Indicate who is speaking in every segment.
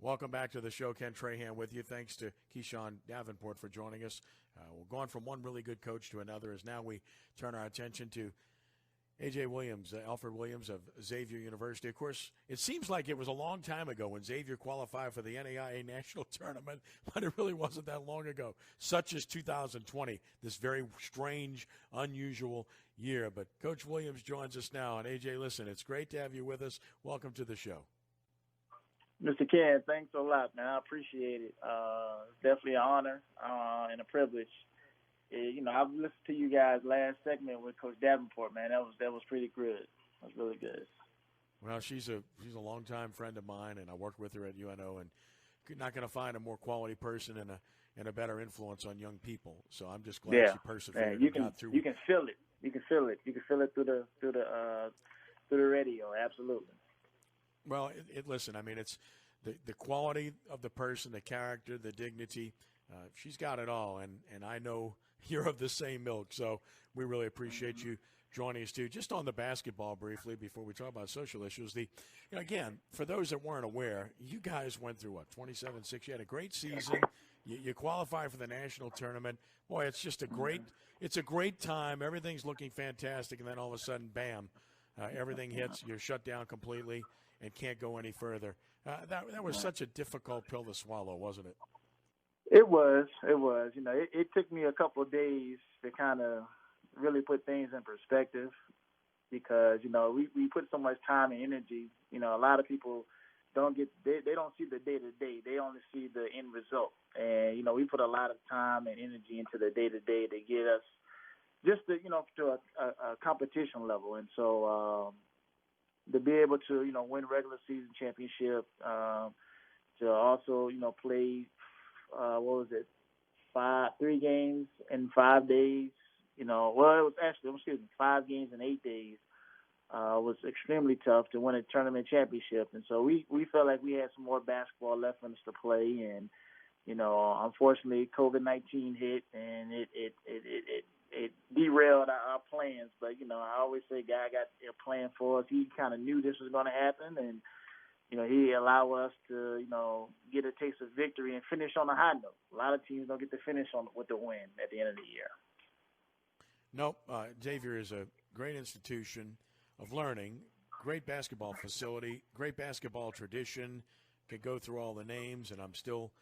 Speaker 1: Welcome back to the show. Ken Trahan with you. Thanks to Keyshawn Davenport for joining us. We're going from one really good coach to another as now we turn our attention to A.J. Williams, Alfred Williams of Xavier University. Of course, it seems like it was a long time ago when Xavier qualified for the NAIA National Tournament, but it really wasn't that long ago. Such as 2020, this very strange, unusual year. But Coach Williams joins us now. And, A.J., listen, it's great to have you with us. Welcome to the show.
Speaker 2: Mr. Ken, thanks a lot, man. I appreciate it. It's definitely an honor and a privilege. I've listened to you guys last segment with Coach Davenport, man. That was pretty good. That was really good.
Speaker 1: Well, she's a longtime friend of mine, and I worked with her at UNO, and not going to find a more quality person and a better influence on young people. So I'm just glad she persevered.
Speaker 2: You can feel it. You can feel it. You can feel it through the radio. Absolutely.
Speaker 1: Well, listen. I mean, it's the quality of the person, the character, the dignity. She's got it all, and I know you're of the same milk. So we really appreciate you joining us too. Just on the basketball briefly before we talk about social issues. Again, for those that weren't aware, you guys went through 27-6. You had a great season. You qualified for the national tournament. Boy, it's just a great time. Everything's looking fantastic, and then all of a sudden, bam, everything hits. You're shut down completely and can't go any further. That was such a difficult pill to swallow, wasn't it?
Speaker 2: It was. It took me a couple of days to kind of really put things in perspective because, we put so much time and energy. A lot of people don't see the day-to-day. They only see the end result. And, we put a lot of time and energy into the day-to-day to get us just to a competition level. And so to be able to, win regular season championship, to also, play, 3 games in 5 days. It was 5 games in 8 days. Was extremely tough to win a tournament championship. And so we felt like we had some more basketball left in us to play. And, unfortunately, COVID-19 hit, and it derailed our plans. But, I always say God got a plan for us. He kind of knew this was going to happen, and, he allowed us to, get a taste of victory and finish on a high note. A lot of teams don't get to finish with the win at the end of the year.
Speaker 1: Nope. Xavier is a great institution of learning, great basketball facility, great basketball tradition. Could go through all the names, and I'm still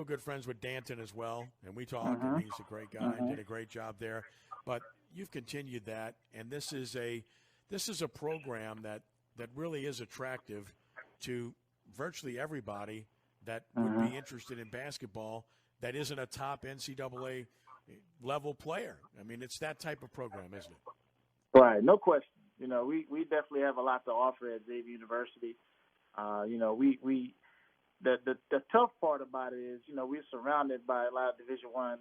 Speaker 1: good friends with Danton as well, and we talk, and he's a great guy, did a great job there. But you've continued that, and this is a program that really is attractive to virtually everybody that would be interested in basketball that isn't a top NCAA level player. I mean, it's that type of program, isn't it?
Speaker 2: Right, no question. We definitely have a lot to offer at Xavier University. The tough part about it is, we're surrounded by a lot of Division I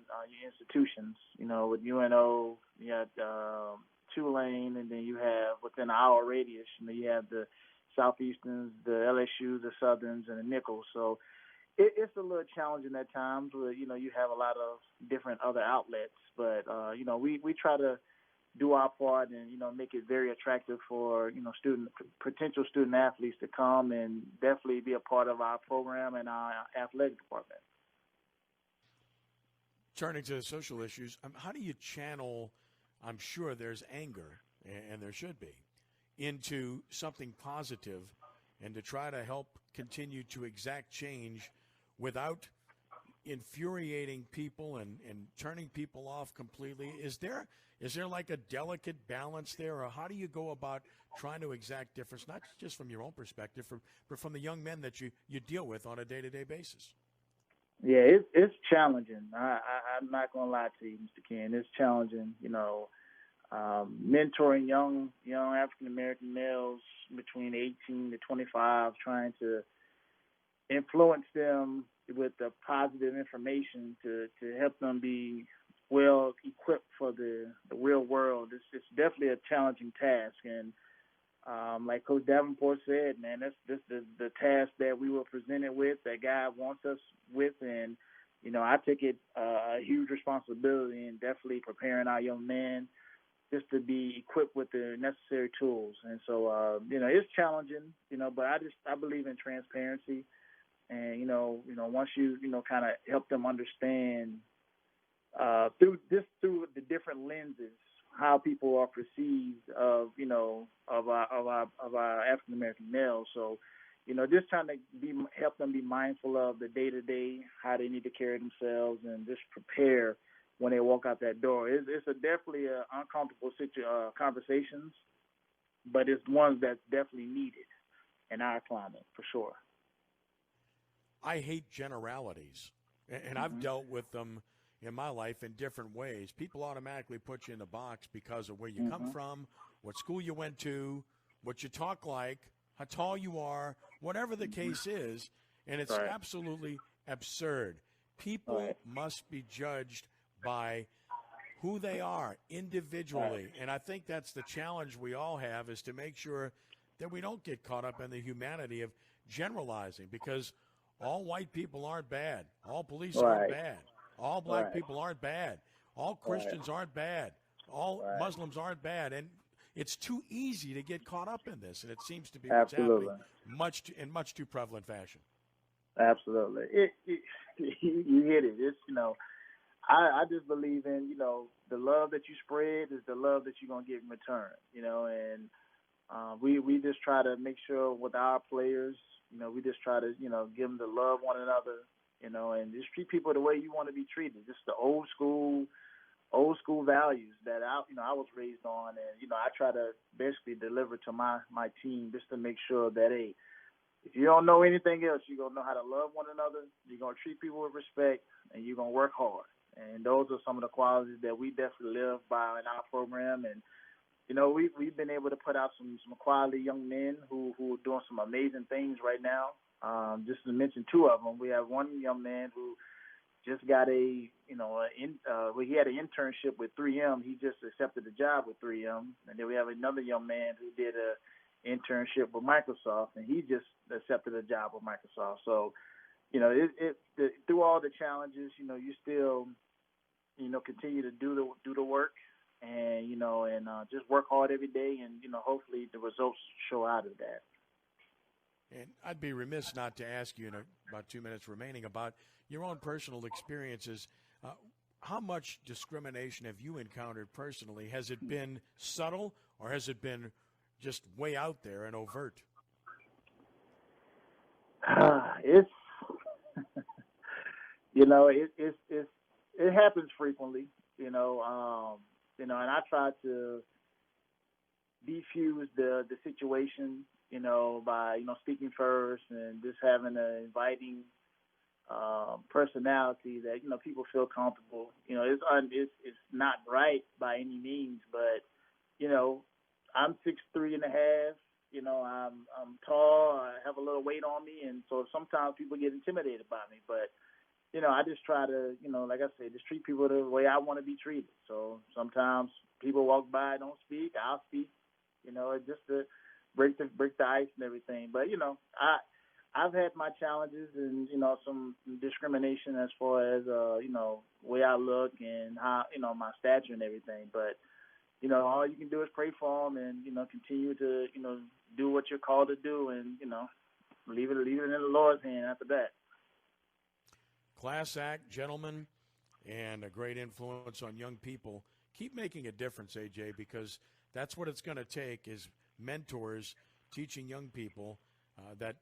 Speaker 2: institutions. With UNO, you have Tulane, and then you have within an hour radius, you have the Southeasterns, the LSUs, the Southerns, and the Nichols. So it's a little challenging at times where, you have a lot of different other outlets. But, we try to do our part and, make it very attractive for, potential student athletes to come and definitely be a part of our program and our athletic department.
Speaker 1: Turning to social issues, how do you channel, I'm sure there's anger, and there should be, into something positive and to try to help continue to exact change without infuriating people and turning people off completely? Is there like a delicate balance there, or how do you go about trying to exact difference, not just from your own perspective, but from the young men that you deal with on a day-to-day basis?
Speaker 2: Yeah, it's challenging. I'm not going to lie to you, Mr. Ken. It's challenging, mentoring young African-American males between 18 to 25, trying to influence them with the positive information to help them be well equipped for the real world. It's definitely a challenging task, and like Coach Davenport said, man, that's the task that we were presented with, that God wants us with, and I take it a huge responsibility in definitely preparing our young men just to be equipped with the necessary tools. And so it's challenging, but I believe in transparency. And once you kind of help them understand through the different lenses how people are perceived of our African American males. So, just trying to help them be mindful of the day to day, how they need to carry themselves, and just prepare when they walk out that door. It's definitely uncomfortable conversations, but it's ones that's definitely needed in our climate for sure.
Speaker 1: I hate generalities, and I've dealt with them in my life in different ways. People automatically put you in a box because of where you come from, what school you went to, what you talk like, how tall you are, whatever the case is, and it's absolutely absurd. People must be judged by who they are individually, and I think that's the challenge we all have, is to make sure that we don't get caught up in the humanity of generalizing, because all white people aren't bad, all police aren't bad, all black people aren't bad, all Christians aren't bad, all Muslims aren't bad, and it's too easy to get caught up in this, and it seems to be what's happening in much too prevalent fashion.
Speaker 2: Absolutely. You hit it. It's, I just believe in, the love that you spread is the love that you're going to get in return, and we just try to make sure with our players, we just try to, give them to love one another, and just treat people the way you want to be treated. Just the old school values that I was raised on, and I try to basically deliver to my team, just to make sure that, hey, if you don't know anything else, you're gonna know how to love one another, you're gonna treat people with respect, and you're gonna work hard. And those are some of the qualities that we definitely live by in our program. And we've been able to put out some quality young men who are doing some amazing things right now. Just to mention two of them, we have one young man who just got he had an internship with 3M. He just accepted a job with 3M. And then we have another young man who did a internship with Microsoft, and he just accepted a job with Microsoft. So, through all the challenges, you still, continue to do the work, and just work hard every day, and hopefully the results show out of that.
Speaker 1: And I'd be remiss not to ask you in about 2 minutes remaining about your own personal experiences. How much discrimination have you encountered personally? Has it been subtle, or has it been just way out there and overt?
Speaker 2: It's it happens frequently, and I try to defuse the situation, by speaking first and just having an inviting personality that people feel comfortable. It's not right by any means, but I'm 6'3.5". I'm tall. I have a little weight on me, and so sometimes people get intimidated by me. But I just try to, like I said, just treat people the way I want to be treated. So sometimes people walk by, don't speak, I'll speak. Just to break the ice and everything. But I've had my challenges and some discrimination as far as way I look and how my stature and everything. But all you can do is pray for them and continue to do what you're called to do, and leave it in the Lord's hand after that.
Speaker 1: Class act, gentlemen, and a great influence on young people. Keep making a difference, AJ, because that's what it's going to take, is mentors teaching young people that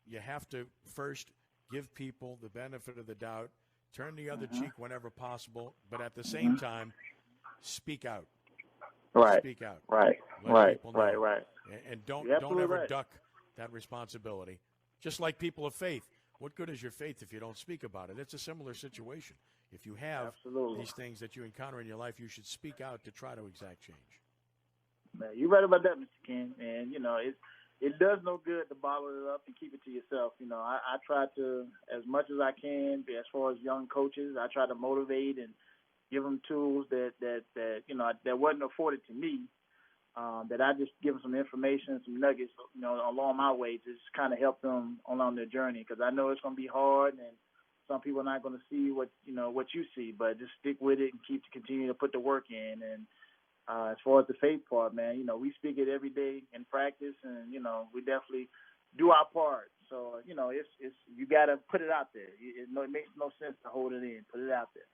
Speaker 1: you have to first give people the benefit of the doubt, turn the other cheek whenever possible, but at the same time, speak out.
Speaker 2: Right.
Speaker 1: Speak out.
Speaker 2: Right.
Speaker 1: Let people know.
Speaker 2: Right.
Speaker 1: And don't ever duck that responsibility. Just like people of faith. What good is your faith if you don't speak about it? It's a similar situation. If you have these things that you encounter in your life, you should speak out to try to exact change.
Speaker 2: Man, you're right about that, Mr. King. And, it does no good to bottle it up and keep it to yourself. I try to, as much as I can, as far as young coaches, I try to motivate and give them tools that wasn't afforded to me, that I just give them some information, some nuggets, along my way to just kind of help them along their journey. Because I know it's going to be hard, and some people are not going to see what you see, but just stick with it and continue to put the work in. And as far as the faith part, man, we speak it every day in practice, and we definitely do our part So it's you got to put it out there. It makes no sense to hold it in. Put it out there.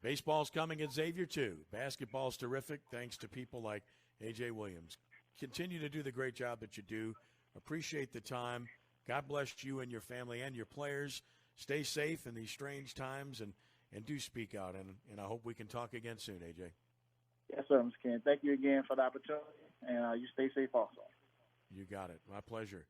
Speaker 1: Baseball's coming at Xavier, too. Basketball's terrific, thanks to people like A.J. Williams. Continue to do the great job that you do. Appreciate the time. God bless you and your family and your players. Stay safe in these strange times, and do speak out. And I hope we can talk again soon, A.J.
Speaker 2: Yes, sir, Mr. Ken. Thank you again for the opportunity, and you stay safe also.
Speaker 1: You got it. My pleasure.